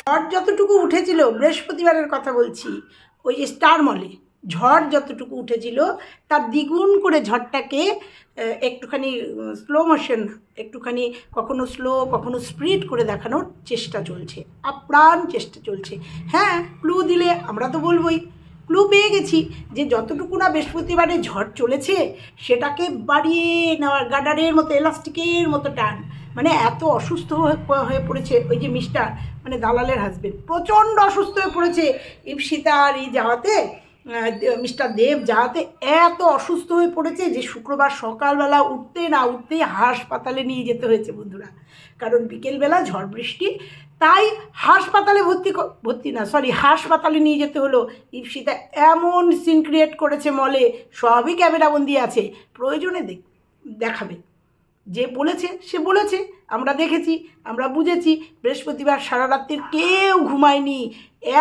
ঝড় যতটুকু উঠেছিল, বৃহস্পতিবারের কথা বলছি, ওই যে স্টার মলে ঝড় যতটুকু উঠেছিল তার দ্বিগুণ করে ঝড়টাকে একটুখানি স্লো মোশন, একটুখানি কখনো স্লো কখনো স্পিড করে দেখানোর চেষ্টা চলছে, আপ্রাণ চেষ্টা চলছে। হ্যাঁ, ক্লু দিলে আমরা তো বলবোই, ক্লু পেয়ে গেছি যে যতটুকু না বৃহস্পতিবারে ঝড় চলেছে সেটাকে বাড়িয়ে নেওয়ার, গার্ডারের মতো, এলাস্টিকের মতো টান। মানে এত অসুস্থ হয়ে পড়েছে ওই যে মিস্টার, মানে দালালের হাজবেন্ড প্রচণ্ড অসুস্থ হয়ে পড়েছে ইপসিতা আর এই যাওয়াতে, মিস্টার দেব যাওয়াতে এত অসুস্থ হয়ে পড়েছে যে শুক্রবার সকালবেলা উঠতে না উঠতেই হাসপাতালে নিয়ে যেতে হয়েছে বন্ধুরা। কারণ বিকেলবেলা ঝড় বৃষ্টি, তাই হাসপাতালে হাসপাতালে নিয়ে যেতে হলো। ইপসিতা এমন সিন ক্রিয়েট করেছে মলে, সবই ক্যামেরাবন্দি আছে, প্রয়োজনে দেখাবে। যে বলেছে সে বলেছে, আমরা দেখেছি, আমরা বুঝেছি। বৃহস্পতিবার সারা রাত্রির কেউ ঘুমায়নি,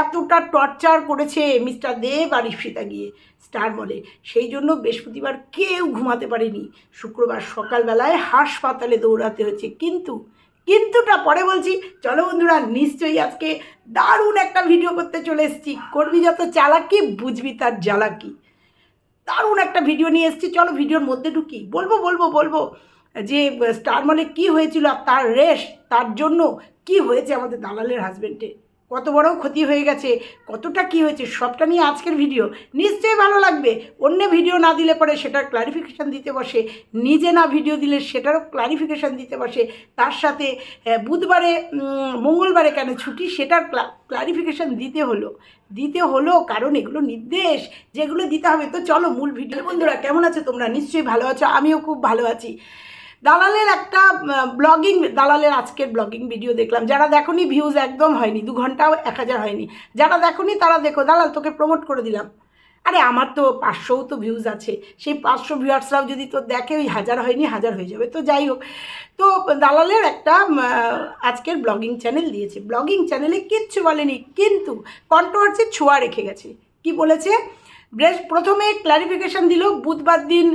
এতটা টর্চার করেছে মিস্টার দেব আর ইপসিতা গিয়ে স্টার মলে, সেই জন্য বৃহস্পতিবার কেউ ঘুমাতে পারেনি। শুক্রবার সকালবেলায় হাসপাতালে দৌড়াতে হয়েছে। কিন্তুটা পরে বলছি। চলো বন্ধুরা, নিশ্চয়ই আজকে দারুণ একটা ভিডিও করতে চলে এসেছি। করবি যত চালাকি, বুঝবি তার জ্বালাকি। দারুণ একটা ভিডিও নিয়ে এসেছি, চলো ভিডিওর মধ্যে ঢুকি। বলবো যে স্টার মলে কী হয়েছিল, আর তার রেশ, তার জন্য কি হয়েছে আমাদের দালালের হাজব্যান্ডে, কত বড় ক্ষতি হয়ে গেছে, কতটা কি হয়েছে, সবটা নিয়ে আজকের ভিডিও। নিশ্চয়ই ভালো লাগবে। অন্য ভিডিও না দিলে পরে সেটার ক্লারিফিকেশান দিতে বসে, নিজে না ভিডিও দিলে সেটারও ক্লারিফিকেশান দিতে বসে, তার সাথে বুধবারে মঙ্গলবারে কেন ছুটি সেটার ক্লারিফিকেশান দিতে হলো কারণ এগুলো নির্দেশ, যেগুলো দিতে হবে। তো চলো মূল ভিডিও। বন্ধুরা কেমন আছে তোমরা? নিশ্চয়ই ভালো আছো, আমিও খুব ভালো আছি। দালালের একটা দালালের আজকের ব্লগিং ভিডিও দেখলাম। যারা দেখোনি, ভিউজ একদম হয়নি, 2 ঘন্টাও 1000 হয়নি। যারা দেখোনি তারা দেখো, দালাল তোকে প্রমোট করে দিলাম। আরে আমার তো 500ও তো ভিউজ আছে, সেই 500 ভিউয়ার্সরাও যদি তো দেখে, ওই 1000 হয়নি, 1000 হয়ে যাবে। তো যাই হোক, তো দালালের একটা আজকের ব্লগিং চ্যানেল দিয়েছে। ব্লগিং চ্যানেলে কিচ্ছু বলেনি, কিন্তু কন্ট্রোভার্সির ছোঁয়া রেখে গেছে। কি বলেছে? প্রথমে ক্লারিফিকেশান দিল বুধবার দিন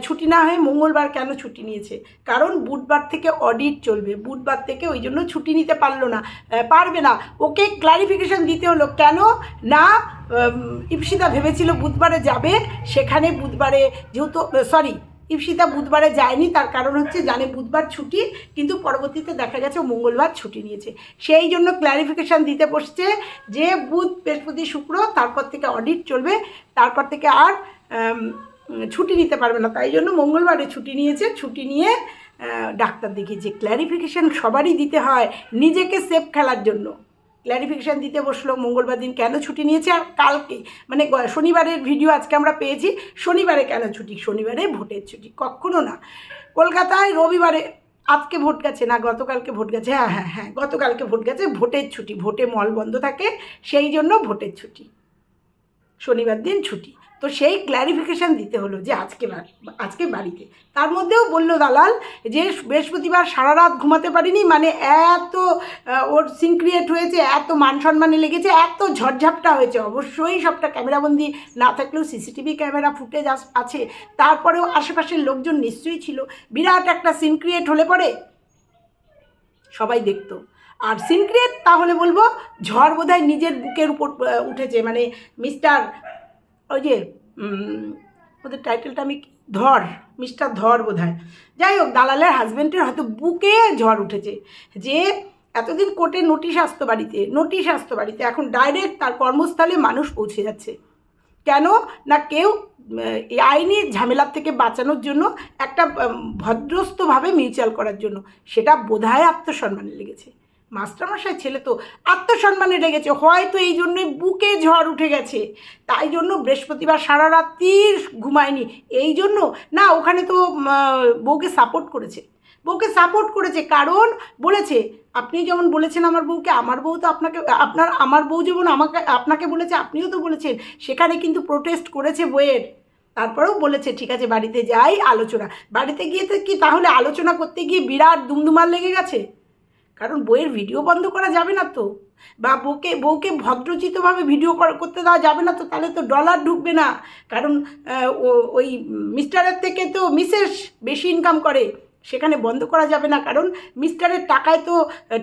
ছুটি না হয়ে মঙ্গলবার কেন ছুটি নিয়েছে। কারণ বুধবার থেকে অডিট চলবে, বুধবার থেকে ওই জন্য ছুটি নিতে পারবে না। ওকে ক্লারিফিকেশান দিতে হলো কেন না, ইপসিতা ভেবেছিল বুধবারে যাবে, সেখানে বুধবারে যেহেতু ইপসিতা বুধবারে যায়নি, তার কারণ হচ্ছে জানে বুধবার ছুটি, কিন্তু পরবর্তীতে দেখা গেছে মঙ্গলবার ছুটি নিয়েছে। সেই জন্য ক্ল্যারিফিকেশান দিতে বসছে যে বুধ বৃহস্পতি শুক্র, তারপর থেকে অডিট চলবে, তারপর থেকে আর ছুটি নিতে পারবে না। তাই জন্য মঙ্গলবারে ছুটি নিয়েছে, ছুটি নিয়ে ডাক্তার দেখিয়েছে। ক্ল্যারিফিকেশান সবারই দিতে হয় নিজেকে সেফ খেলার জন্য। ক্ল্যারিফিকেশান দিতে বসলো মঙ্গলবার দিন কেন ছুটি নিয়েছে, আর কালকে মানে শনিবারের ভিডিও আজকে আমরা পেয়েছি। শনিবারে কেন ছুটি? শনিবারে ভোটের ছুটি, কখনো না। কলকাতায় রবিবারে, আজকে ভোট গেছে না গতকালকে ভোট গেছে, হ্যাঁ গতকালকে ভোট গেছে, ভোটের ছুটি, ভোটে মল বন্ধ থাকে, সেই জন্য ভোটের ছুটি, শনিবার দিন ছুটি। তো সেই ক্ল্যারিফিকেশান দিতে হলো যে আজকে বাড়িতে। তার মধ্যেও বলল দালাল যে বৃহস্পতিবার সারা রাত ঘুমাতে পারিনি, মানে এত ওর সিন ক্রিয়েট হয়েছে, এত মান সম্মানে লেগেছে, এত ঝড়ঝাপটা হয়েছে। অবশ্যই সবটা ক্যামেরাবন্দি না থাকলেও সিসিটিভি ক্যামেরা ফুটেজ আছে, তারপরেও আশেপাশের লোকজন নিশ্চয়ই ছিল। বিরাট একটা সিন ক্রিয়েট হলে পরে সবাই দেখতো। আর সিন ক্রিয়েট তাহলে বলবো, ঝড় বোধহয় নিজের বুকের উপর উঠেছে, মানে মিস্টার ওই যে ওদের টাইটেলটা আমি মিস্টার ধর বোধহয়। যাই হোক, দালালের হাজব্যান্ডের হয়তো বুকে ঝড় উঠেছে, যে এতদিন কোর্টে নোটিশ আসতো বাড়িতে, এখন ডাইরেক্ট তার কর্মস্থলে মানুষ পৌঁছে যাচ্ছে। কেন না, কেউ এই আইনি ঝামেলার থেকে বাঁচানোর জন্য, একটা ভদ্রস্থভাবে মিউচুয়াল করার জন্য, সেটা বোধহয় আত্মসম্মানে লেগেছে। মাস্টারমশাই ছেলে তো আত্মসম্মানে লেগেছে, হয়তো এই জন্যই বুকে ঝড় উঠে গেছে। তাই জন্য বৃহস্পতিবার সারা রাত্রি ঘুমায়নি, এই জন্য না। ওখানে তো বউকে সাপোর্ট করেছে, কারণ বলেছে আপনি যেমন বলেছেন আমার বউকে, আমার বউ তো আমার বউ যেমন আপনাকে বলেছে, আপনিও তো বলেছেন। সেখানে কিন্তু প্রোটেস্ট করেছে বইয়ের, তারপরেও বলেছে ঠিক আছে বাড়িতে যাই, আলোচনা। বাড়িতে গিয়ে তো কি তাহলে আলোচনা করতে গিয়ে বিরাট দুমদুমার লেগে গেছে? কারণ বইয়ের ভিডিও বন্ধ করা যাবে না তো, বা বউকে ভদ্রচিতভাবে ভিডিও করতে দেওয়া যাবে না তো, তাহলে তো ডলার ঢুকবে না। কারণ ওই মিস্টারের থেকে তো মিসেস বেশি ইনকাম করে, সেখানে বন্ধ করা যাবে না, কারণ মিস্টারের টাকায় তো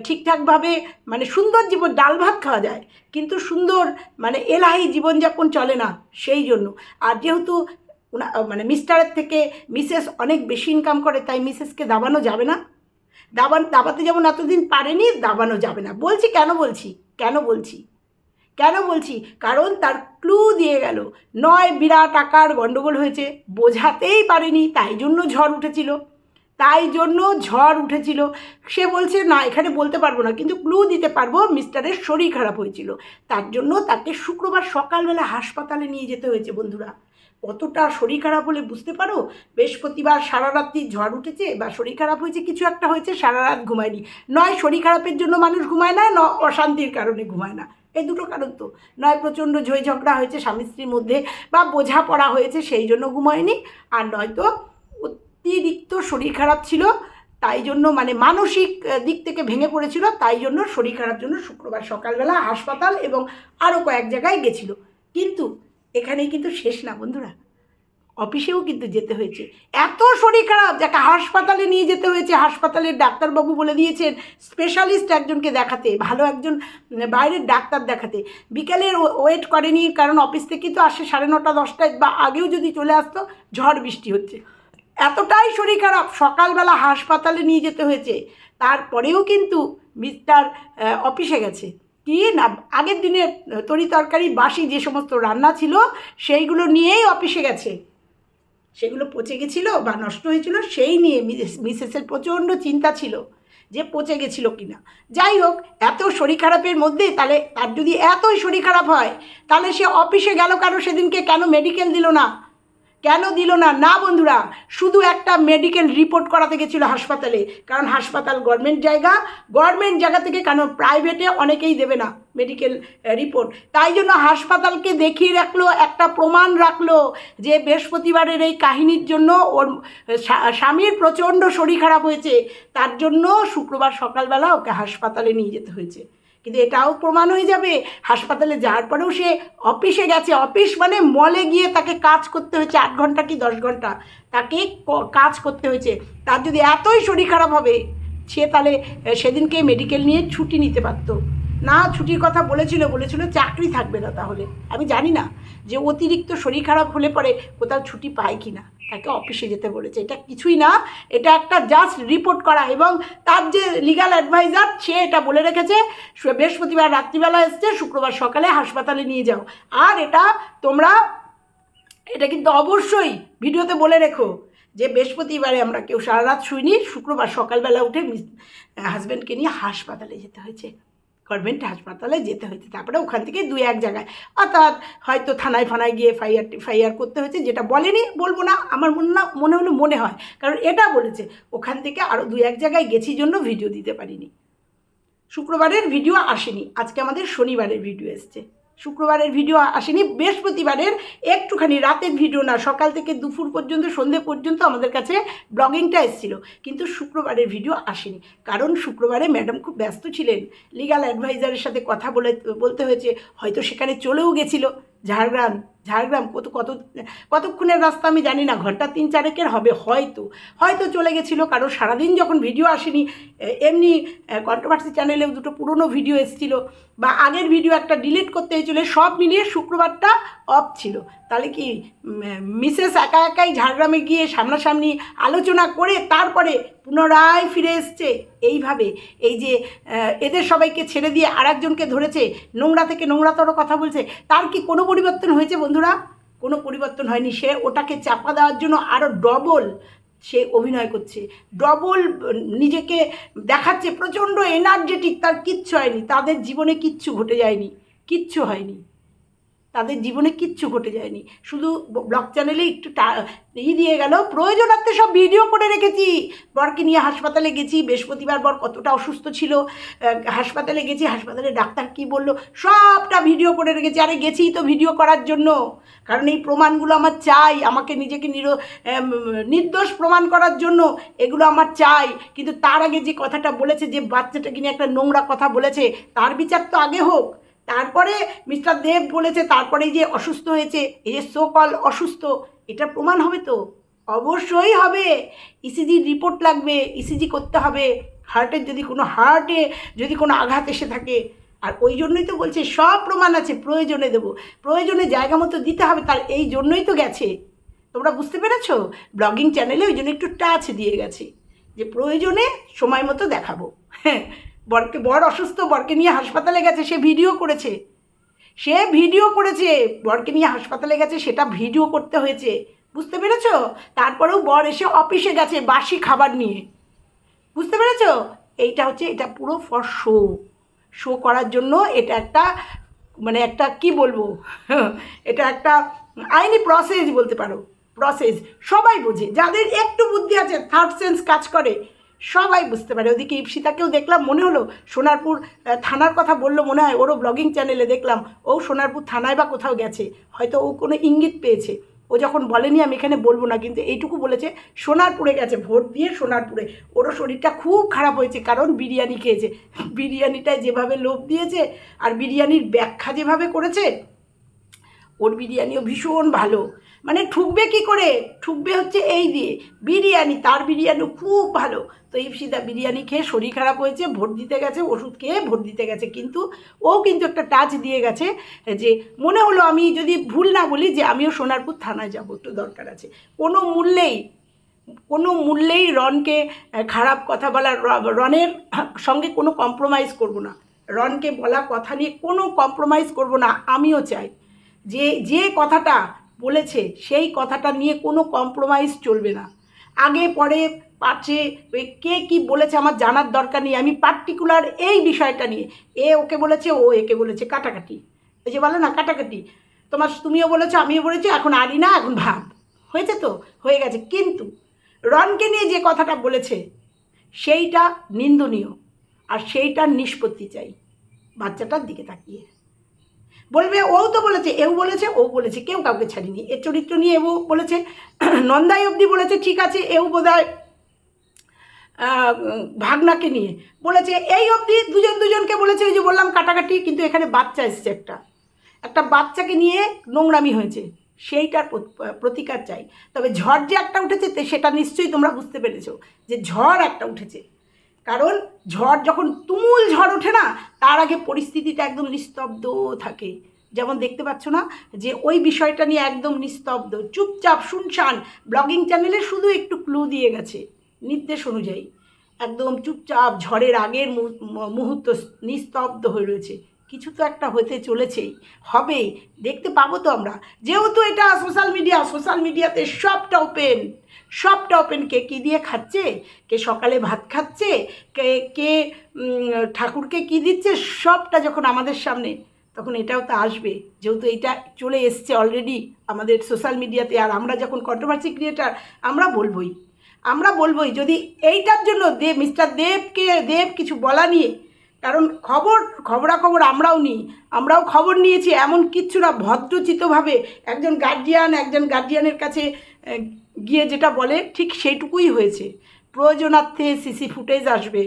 ঠিকঠাকভাবে মানে সুন্দর জীবন, ডাল ভাত খাওয়া যায়, কিন্তু সুন্দর মানে এলাহি জীবনযাপন চলে না, সেই জন্য। আর যেহেতু মানে মিস্টারের থেকে মিসেস অনেক বেশি ইনকাম করে, তাই মিসেসকে দাবানো যাবে না। দাবাতে যেমন এতদিন পারেনি, দাবানো যাবে না। বলছি কেন বলছি কারণ তার ক্লু দিয়ে গেল। নয় বিরাট আকার গণ্ডগোল হয়েছে, বোঝাতেই পারেনি, তাই জন্য ঝড় উঠেছিল। সে বলছে না এখানে বলতে পারবো না, কিন্তু ক্লু দিতে পারবো, মিস্টারের শরীর খারাপ হয়েছিল, তার জন্য তাকে শুক্রবার সকালবেলা হাসপাতালে নিয়ে যেতে হয়েছে। বন্ধুরা, কতটা শরীর খারাপ হলে বুঝতে পারো। বৃহস্পতিবার সারা রাত্রি ঝড় উঠেছে বা শরীর খারাপ হয়েছে, কিছু একটা হয়েছে, সারা রাত ঘুমায়নি। নয় শরীর খারাপের জন্য মানুষ ঘুমায় না, অশান্তির কারণে ঘুমায় না, এই দুটো কারণ তো নয়। প্রচণ্ড ঝই ঝগড়া হয়েছে স্বামী স্ত্রীর মধ্যে বা বোঝাপড়া হয়েছে, সেই জন্য ঘুমায়নি। আর নয়তো অতিরিক্ত শরীর খারাপ ছিল, তাই জন্য মানে মানসিক দিক থেকে ভেঙে পড়েছিল, তাই জন্য শরীর খারাপ জন্য শুক্রবার সকালবেলা হাসপাতাল এবং আরও কয়েক জায়গায় গেছিল। কিন্তু এখানেই কিন্তু শেষ না বন্ধুরা, অফিসেও কিন্তু যেতে হয়েছে। এত শরীর খারাপ যাকে হাসপাতালে নিয়ে যেতে হয়েছে, হাসপাতালের ডাক্তারবাবু বলে দিয়েছেন স্পেশালিস্ট একজনকে দেখাতে, ভালো একজন বাইরের ডাক্তার দেখাতে। বিকেলের ওয়েট করেনি, কারণ অফিস থেকে তো আসে 9:30 10টায়, বা আগেও যদি চলে আসতো, ঝড় বৃষ্টি হচ্ছে। এতটাই শরীর খারাপ, সকালবেলা হাসপাতালে নিয়ে যেতে হয়েছে। তারপরেও কিন্তু মিস্টার অফিসে গেছে। কি না, আগের দিনের তরি তরকারি বাসি যে সমস্ত রান্না ছিল সেইগুলো নিয়েই অফিসে গেছে। সেগুলো পচে গেছিলো বা নষ্ট হয়েছিল, সেই নিয়ে মিসেসের প্রচণ্ড চিন্তা ছিল যে পচে গেছিলো কিনা। যাই হোক, এত শরীর খারাপের মধ্যে তাহলে তার যদি এতই শরীর খারাপ হয়, তাহলে সে অফিসে গেল কেন সেদিনকে? কেন মেডিকেল দিল না? না বন্ধুরা, শুধু একটা মেডিকেল রিপোর্ট করাতে গেছিলো হাসপাতালে, কারণ হাসপাতাল গভর্নমেন্ট জায়গা থেকে, কেন প্রাইভেটে অনেকেই দেবে না মেডিকেল রিপোর্ট, তাই জন্য হাসপাতালকে দেখিয়ে রাখলো, একটা প্রমাণ রাখলো যে বৃহস্পতিবারের এই কাহিনীর জন্য ওর স্বামীর প্রচণ্ড শরীর খারাপ হয়েছে, তার জন্য শুক্রবার সকালবেলা ওকে হাসপাতালে নিয়ে যেতে হয়েছে। কিন্তু এটাও প্রমাণ হয়ে যাবে হাসপাতালে যাওয়ার পরেও সে অফিসে গেছে। অফিস মানে মলে গিয়ে তাকে কাজ করতে হয়েছে 8 ঘন্টা কি 10 ঘন্টা তাকে কাজ করতে হয়েছে। তার যদি এতই শরীর খারাপ হবে, সে তাহলে সেদিনকে মেডিকেল নিয়ে ছুটি নিতে পারতো না। ছুটির কথা বলেছিল চাকরি থাকবে না। তাহলে আমি জানি না যে অতিরিক্ত শরীর খারাপ হলে পরে কোথাও ছুটি পায় কি না, তাকে অফিসে যেতে বলেছে। এটা কিছুই না, এটা একটা জাস্ট রিপোর্ট করা। এবং তার যে লিগ্যাল অ্যাডভাইজার সে এটা বলে রেখেছে, বৃহস্পতিবার রাত্রিবেলা এসছে, শুক্রবার সকালে হাসপাতালে নিয়ে যাও। আর এটা কিন্তু অবশ্যই ভিডিওতে বলে রেখো যে বৃহস্পতিবারে আমরা কেউ সারা রাত শুইনি, শুক্রবার সকালবেলা উঠে হাজব্যান্ডকে নিয়ে হাসপাতালে যেতে হয়েছে, গভর্নমেন্ট হাসপাতালে যেতে হয়েছে। তারপরে ওখান থেকে 2-1 জায়গায়, অর্থাৎ হয়তো থানায় গিয়ে ফাইয়ার করতে হয়েছে, যেটা বলেনি, বলবো না, আমার মনে হয়, কারণ এটা বলেছে। ওখান থেকে আরও 2-1 জায়গায় গেছি জন্য ভিডিও দিতে পারিনি। শুক্রবারের ভিডিও আসেনি, আজকে আমাদের শনিবারের ভিডিও এসছে। শুক্রবারের ভিডিও আসেনি, বৃহস্পতিবারের একটুখানি রাতের ভিডিও না, সকাল থেকে দুপুর পর্যন্ত, সন্ধে পর্যন্ত আমাদের কাছে ব্লগিংটা এসেছিল, কিন্তু শুক্রবারের ভিডিও আসেনি। কারণ শুক্রবারে ম্যাডাম খুব ব্যস্ত ছিলেন, লিগ্যাল অ্যাডভাইজারের সাথে কথা বলতে হয়েছে, হয়তো সেখানে চলেও গেছিলো। ঝাড়গ্রাম কতক্ষণের রাস্তা আমি জানি না, ঘন্টা 3-4 হবে, হয়তো চলে গেছিলো। কারণ সারাদিন যখন ভিডিও আসেনি, এমনি কন্ট্রোভার্সি চ্যানেলেও 2টো পুরনো ভিডিও এসেছিলো, বা আগের ভিডিও একটা ডিলিট করতে হয়েছিল, সব মিলিয়ে শুক্রবারটা অফ ছিল। তাহলে কি মিসেস একাই ঝাড়গ্রামে গিয়ে সামনাসামনি আলোচনা করে তারপরে পুনরায় ফিরে এসছে? এইভাবে এই যে এদের সবাইকে ছেড়ে দিয়ে আরেকজনকে ধরেছে, নোংরা থেকে নোংরাতর কথা বলছে, তার কি কোনো পরিবর্তন হয়েছে বন্ধুরা? কোনো পরিবর্তন হয়নি। সে ওটাকে চাপা দেওয়ার জন্য আরও ডবল সে অভিনয় করছে, ডবল নিজেকে দেখাচ্ছে প্রচণ্ড এনার্জেটিক। তার কিচ্ছু হয়নি, তাদের জীবনে কিচ্ছু ঘটে যায়নি, কিচ্ছু হয়নি, তাদের জীবনে কিচ্ছু ঘটে যায়নি। শুধু ব্লগ চ্যানেলে একটু দিয়ে গেল, প্রয়োজনার্থে সব ভিডিও করে রেখেছি। বরকে নিয়ে হাসপাতালে গেছি, বৃহস্পতিবার বর কতটা অসুস্থ ছিল, হাসপাতালে গেছি, হাসপাতালে ডাক্তার কি বলল, সবটা ভিডিও করে রেখেছি। আরে গেছি তো ভিডিও করার জন্য, কারণ এই প্রমাণগুলো আমার চাই, আমাকে নিজেকে নির্দোষ প্রমাণ করার জন্য এগুলো আমার চাই। কিন্তু তার আগে যে কথাটা বলেছে, যে বাচ্চাটাকে নিয়ে একটা নোংরা কথা বলেছে, তার বিচার তো আগে হোক। তারপরে মিস্টার দেব বলেছে, তারপরে যে অসুস্থ হয়েছে, এই যে সো কল অসুস্থ, এটা প্রমাণ হবে তো। অবশ্যই হবে, ইসিজি রিপোর্ট লাগবে, ইসিজি করতে হবে, হার্টে যদি কোনো আঘাত এসে থাকে। আর ওই জন্যই তো বলছে সব প্রমাণ আছে, প্রয়োজনে দেবো, প্রয়োজনে জায়গা মতো দিতে হবে, তার এই জন্যই তো গেছে। তোমরা বুঝতে পেরেছো? ব্লগিং চ্যানেলে ওই জন্য একটু টাচ দিয়ে গেছে যে প্রয়োজনে সময় মতো দেখাবো। হ্যাঁ, বর অসুস্থ, বরকে নিয়ে হাসপাতালে গেছে, সে ভিডিও করেছে, বরকে নিয়ে হাসপাতালে গেছে, সেটা ভিডিও করতে হয়েছে, বুঝতে পেরেছো? তারপরেও বর এসে অফিসে গেছে বাসি খাবার নিয়ে, বুঝতে পেরেছো? এটা পুরো ফর শো করার জন্য। এটা একটা মানে একটা কি বলবো, এটা একটা আইনি প্রসেস বলতে পারো, প্রসেস। সবাই বোঝে, যাদের একটু বুদ্ধি আছে, থার্ড সেন্স কাজ করে, সবাই বুঝতে পারে। ওদিকে ইপসিতাকেও দেখলাম, মনে হলো সোনারপুর থানার কথা বললো, মনে হয় ওরও ব্লগিং চ্যানেলে দেখলাম ও সোনারপুর থানায় বা কোথাও গেছে, হয়তো ও কোনো ইঙ্গিত পেয়েছে। ও যখন বলেনি আমি এখানে বলবো না, কিন্তু এইটুকু বলেছে সোনারপুরে গেছে, ভোট দিয়ে সোনারপুরে। ওরও শরীরটা খুব খারাপ হয়েছে, কারণ বিরিয়ানি খেয়েছে, বিরিয়ানিটায় যেভাবে লোভ দিয়েছে আর বিরিয়ানির ব্যাখ্যা যেভাবে করেছে, ওর বিরিয়ানিও ভীষণ ভালো। মানে ঠুকবে কি করে, ঠুকবে হচ্ছে এই দিয়ে, বিরিয়ানি, তার বিরিয়ানিও খুব ভালো। তো ইপসিতা বিরিয়ানি খেয়ে শরীর খারাপ হয়েছে, ভোট দিতে গেছে, ওষুধ খেয়ে ভোট দিতে গেছে, কিন্তু ও কিন্তু একটা টাচ দিয়ে গেছে যে মনে হলো, আমি যদি ভুল না বলি, যে আমিও সোনারপুর থানায় যাবো, একটু দরকার আছে। কোনো মূল্যেই রনকে খারাপ কথা বলা, রনের সঙ্গে কোনো কম্প্রোমাইজ করব না, রনকে বলা কথা নিয়ে কোনো কম্প্রোমাইজ করব না। আমিও চাই যে কথাটা বলেছে সেই কথাটা নিয়ে কোনো কম্প্রোমাইজ চলবে না। আগে পরে পাচ্ছে কে কি বলেছে আমার জানার দরকার নেই, আমি পার্টিকুলার এই বিষয়টা নিয়ে, এ ওকে বলেছে, ও একে বলেছে, কাটাকাটি, এই যে বলে না কাটাকাটি, তুমিও বলেছো আমিও বলেছি, এখন আরি না, এখন ভাব হয়েছে, তো হয়ে গেছে। কিন্তু রনকে নিয়ে যে কথাটা বলেছে সেইটা নিন্দনীয়, আর সেইটার নিষ্পত্তি চাই বাচ্চাটার দিকে তাকিয়ে। বলবে ও তো বলেছে, ও বলেছে, কেউ কাউকে ছাড়িনি, এর চরিত্র নিয়ে এও বলেছে, নন্দাই অবধি বলেছে, ঠিক আছে, এও বোধহয় ভাগনাকে নিয়ে বলেছে, এই অবধি দুজনকে বলেছে, ওই যে বললাম কাটাকাটি। কিন্তু এখানে বাচ্চা এসছে, একটা বাচ্চাকে নিয়ে নোংরামি হয়েছে, সেইটার প্রতিকার চাই। তবে ঝড় যে একটা উঠেছে সেটা নিশ্চয়ই তোমরা বুঝতে পেরেছো যে ঝড় একটা উঠেছে, কারণ ঝড় যখন তুমুল ঝড় ওঠে না, তার আগে পরিস্থিতিটা একদম নিস্তব্ধ থাকে। যেমন দেখতে পাচ্ছ না যে ওই বিষয়টা নিয়ে একদম নিস্তব্ধ, চুপচাপ, শুনশান। ব্লগিং চ্যানেলে শুধু একটু ক্লু দিয়ে গেছে নির্দেশ অনুযায়ী, একদম চুপচাপ, ঝড়ের আগের মুহূর্ত নিস্তব্ধ হয়ে রয়েছে। কিছু তো একটা হতে চলেছেই, হবেই, দেখতে পাবো তো আমরা। যেহেতু এটা সোশ্যাল মিডিয়াতে সবটা ওপেন, কে কী দিয়ে খাচ্ছে, কে সকালে ভাত খাচ্ছে, কে কে ঠাকুরকে কী দিচ্ছে, সবটা যখন আমাদের সামনে, তখন এটাও তো আসবে। যেহেতু এটা চলে এসছে অলরেডি আমাদের সোশ্যাল মিডিয়াতে, আর আমরা যখন কন্ট্রোভার্সি ক্রিয়েটার, আমরা বলবোই যদি এইটার জন্য মিস্টার দেব কিছু বলা নিয়ে, কারণ খবরাখবর আমরাও খবর নিয়েছি, এমন কিচ্ছু না, ভদ্রচিতভাবে একজন গার্জিয়ানের কাছে গিয়ে যেটা বলে ঠিক সেইটুকুই হয়েছে। প্রয়োজনার্থে সিসি ফুটেজ আসবে,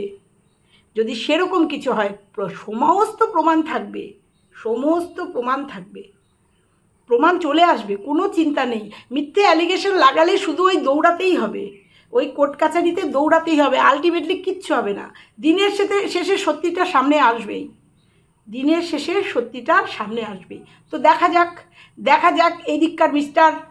যদি সেরকম কিছু হয় সমস্ত প্রমাণ থাকবে, প্রমাণ চলে আসবে, কোনো চিন্তা নেই। মিথ্যে অ্যালিগেশন লাগালে শুধু ওই দৌড়াতেই হবে, ওই কোর্ট কাছারিতে দৌড়াতেই হবে, আলটিমেটলি কিচ্ছু হবে না। দিনের শেষে সত্যিটা সামনে আসবেই। তো দেখা যাক এই দিককার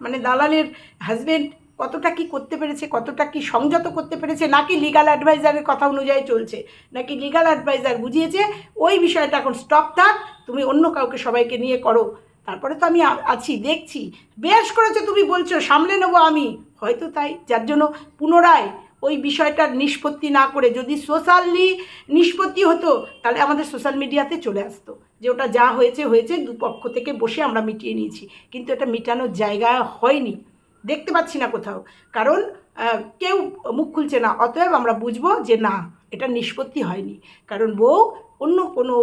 মানে দালালের হাজবেন্ড কতটা কি করতে পেরেছে, কতটা কি সংযত করতে পেরেছে, নাকি লিগাল অ্যাডভাইজারের কথা অনুযায়ী চলছে, নাকি লিগাল অ্যাডভাইজার বুঝিয়েছে ওই বিষয়টা এখন স্টপ থাক, তুমি অন্য কাউকে সবাইকে নিয়ে করো। তারপরে তো আমি আছি, দেখছি, বেশ করেছো তুমি বলছো, সামলে নেবো আমি, হয়তো তাই, যার জন্য পুনরায় ওই বিষয়টার নিষ্পত্তি না করে, যদি সোশ্যালি নিষ্পত্তি হতো তাহলে আমাদের সোশ্যাল মিডিয়াতে চলে আসতো যে ওটা যা হয়েছে, দুপক্ষ থেকে বসে আমরা মিটিয়ে নিয়েছি। কিন্তু এটা মেটানোর জায়গা হয়নি, দেখতে পাচ্ছি না কোথাও, কারণ কেউ মুখ খুলছে না। অতএব আমরা বুঝবো যে না, এটা নিষ্পত্তি হয়নি, কারণ বউ অন্য কোনো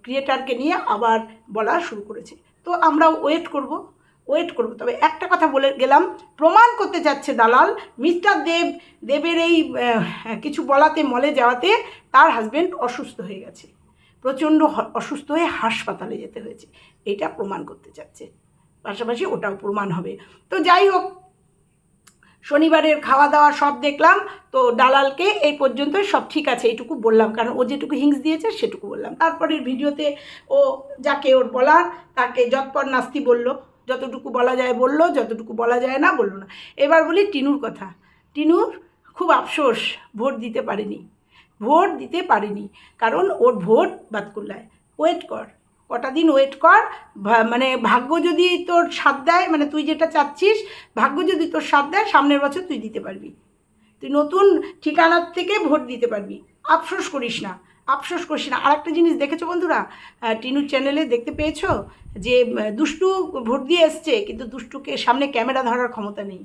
ক্রিয়েটারকে নিয়ে আবার বলা শুরু করেছে। তো আমরা ওয়েট করব। তবে একটা কথা বলে গেলাম, প্রমাণ করতে যাচ্ছে দালাল, মিস্টার দেবের এই কিছু বলাতে, মলে যাওয়াতে তার হাজবেন্ড অসুস্থ হয়ে গেছে, প্রচণ্ড অসুস্থ হয়ে হাসপাতালে যেতে হয়েছে, এটা প্রমাণ করতে চাচ্ছে, পাশাপাশি ওটাও প্রমাণ হবে। তো যাই হোক, শনিবারের খাওয়া দাওয়া সব দেখলাম, তো দালালকে এই পর্যন্তই সব ঠিক আছে এইটুকু বললাম, কারণ ও যেটুকু হিংস দিয়েছে সেটুকু বললাম। তারপরের ভিডিওতে ও যাকে ওর বলার তাকে যৎপর নাস্তি বলল, যতটুকু বলা যায় বলল, যতটুকু বলা যায় না বলল না। এবার বলি টিনুর কথা। টিনুর খুব আফসোস, ভোট দিতে পারেনি, কারণ ওর ভোট বাতকুল্লায়। ওয়েট কর, কটা দিন ওয়েট কর, মানে ভাগ্য যদি তোর সাথ দেয়, মানে তুই যেটা চাচ্ছিস ভাগ্য যদি তোর সাথ দেয়, সামনের বছর তুই দিতে পারবি, তুই নতুন ঠিকানার থেকে ভোট দিতে পারবি। আফসোস করিস না। আর একটা জিনিস দেখেছো বন্ধুরা, টিনুর চ্যানেলে দেখতে পেয়েছো যে দুষ্টু ভোট দিয়ে এসছে, কিন্তু দুষ্টুকে সামনে ক্যামেরা ধরার ক্ষমতা নেই।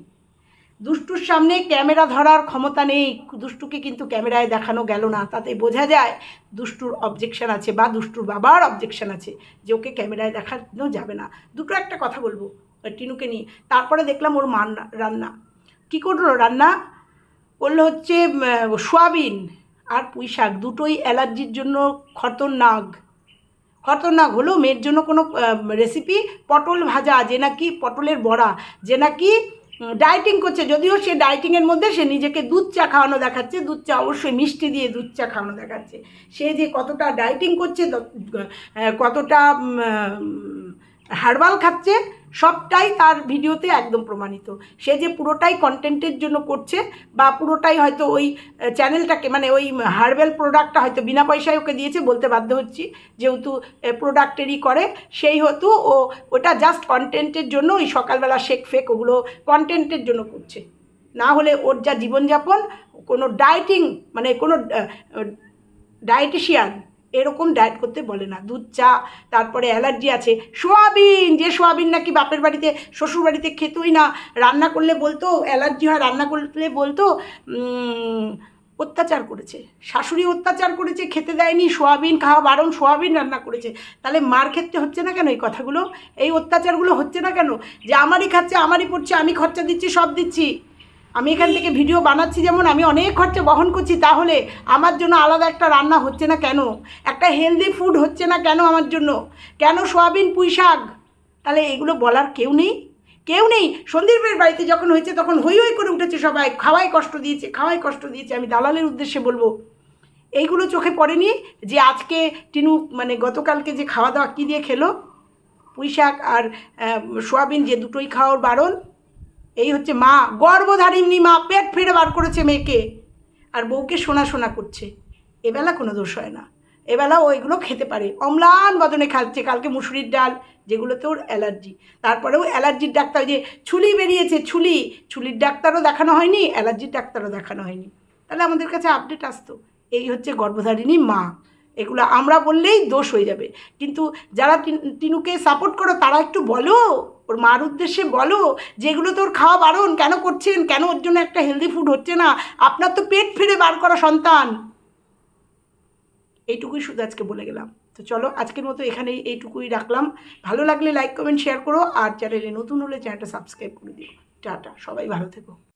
দুষ্টুর সামনে ক্যামেরা ধরার ক্ষমতা নেই, দুষ্টুকে কিন্তু ক্যামেরায় দেখানো গেল না, তাতে বোঝা যায় দুষ্টুর অবজেকশন আছে বা দুষ্টুর বাবার অবজেকশন আছে যে ওকে ক্যামেরায় দেখানো যাবে না। দুটো একটা কথা বলবো টিনুকে নিয়ে। তারপরে দেখলাম ওর মা রান্না কী করলো, রান্না করলো হচ্ছে সোয়াবিন আর পুঁই শাক, দুটোই অ্যালার্জির জন্য খতরনাক হলো। মেয়ের জন্য কোনো রেসিপি, পটল ভাজা, যে নাকি পটলের বড়া, যে নাকি ডায়েটিং করছে, যদিও সে ডায়েটিংয়ের মধ্যে সে নিজেকে দুধ চা খাওয়ানো দেখাচ্ছে, দুধ চা অবশ্যই মিষ্টি দিয়ে দুধ চা খাওয়ানো দেখাচ্ছে। সে যে কতটা ডায়েটিং করছে, কতটা হার্বাল খাচ্ছে, সবটাই তার ভিডিওতে একদম প্রমাণিত। সে যে পুরোটাই কন্টেন্টের জন্য করছে, বা পুরোটাই হয়তো ওই চ্যানেলটাকে, মানে ওই হার্বাল প্রোডাক্টটা হয়তো বিনা পয়সায় ওকে দিয়েছে, বলতে বাধ্য হচ্ছি যেহেতু প্রোডাক্টেরই করে, সেই হয়তো ওটা জাস্ট কন্টেন্টের জন্য, ওই সকালবেলা শেক ওগুলো কন্টেন্টের জন্য করছে। না হলে ওর যা জীবনযাপন, কোনো ডায়েটিং, মানে কোনো ডায়েটিশিয়ান এরকম ডায়েট করতে বলে না। দুধ চা, তারপরে অ্যালার্জি আছে সোয়াবিন, যে সোয়াবিন নাকি বাপের বাড়িতে শ্বশুর বাড়িতে খেতোই না, রান্না করলে বলতো অ্যালার্জি হয়, রান্না করলে বলতো অত্যাচার করেছে, শাশুড়ি অত্যাচার করেছে, খেতে দেয়নি, সোয়াবিন খাওয়া বারণ, সোয়াবিন রান্না করেছে। তাহলে মার ক্ষেত্রে হচ্ছে না কেন এই কথাগুলো, এই অত্যাচারগুলো হচ্ছে না কেন? যে আমারই খাচ্ছে, আমারই পড়ছে, আমি খরচা দিচ্ছি, সব দিচ্ছি, আমি এখান থেকে ভিডিও বানাচ্ছি, যেমন আমি অনেক খরচা বহন করছি, তাহলে আমার জন্য আলাদা একটা রান্না হচ্ছে না কেন? একটা হেলদি ফুড হচ্ছে না কেন আমার জন্য? কেন সোয়াবিন পুঁই শাক? তাহলে এগুলো বলার কেউ নেই। সন্দীপের বাড়িতে যখন হয়েছে তখন হই করে উঠেছে সবাই, খাওয়াই কষ্ট দিয়েছে। আমি দালালের উদ্দেশ্যে বলবো, এইগুলো চোখে পড়েনি যে আজকে টিনু, মানে গতকালকে যে খাওয়া দাওয়া কী দিয়ে খেলো, পুঁই শাক আর সোয়াবিন, যে দুটোই খাওয়ার বারণ। এই হচ্ছে মা, গর্ভধারিণী মা, পেট ফেড়ে বার করেছে মেয়েকে, আর বউকে শোনা করছে। এবেলা কোনো দোষ হয় না, এবেলা ও এগুলো খেতে পারে, অম্লান বদনে খাচ্ছে। কালকে মুসুরির ডাল, যেগুলোতে ওর অ্যালার্জি, তারপরেও অ্যালার্জির ডাক্তার, যে ছুলি বেরিয়েছে, ছুলির ডাক্তারও দেখানো হয়নি, অ্যালার্জির ডাক্তারও দেখানো হয়নি। তাহলে আমাদের কাছে আপডেট আসতো। এই হচ্ছে গর্ভধারিণী মা। এগুলো আমরা বললেই দোষ হয়ে যাবে, কিন্তু যারা টিনুকে সাপোর্ট করো তারা একটু বলো, ওর মার উদ্দেশ্যে বলো, যেগুলো তোর খাওয়া বারণ, কেন করছেন, কেন ওর জন্য একটা হেলদি ফুড হচ্ছে না? আপনার তো পেট ফিরে বার করা সন্তান। এইটুকুই শুধু আজকে বলে গেলাম। তো চলো আজকের মতো এখানেই এইটুকুই রাখলাম। ভালো লাগলে লাইক কমেন্ট শেয়ার করো, আর চ্যানেলে নতুন হলে চ্যানেলটা সাবস্ক্রাইব করে দিও। টাটা, সবাই ভালো থেকো।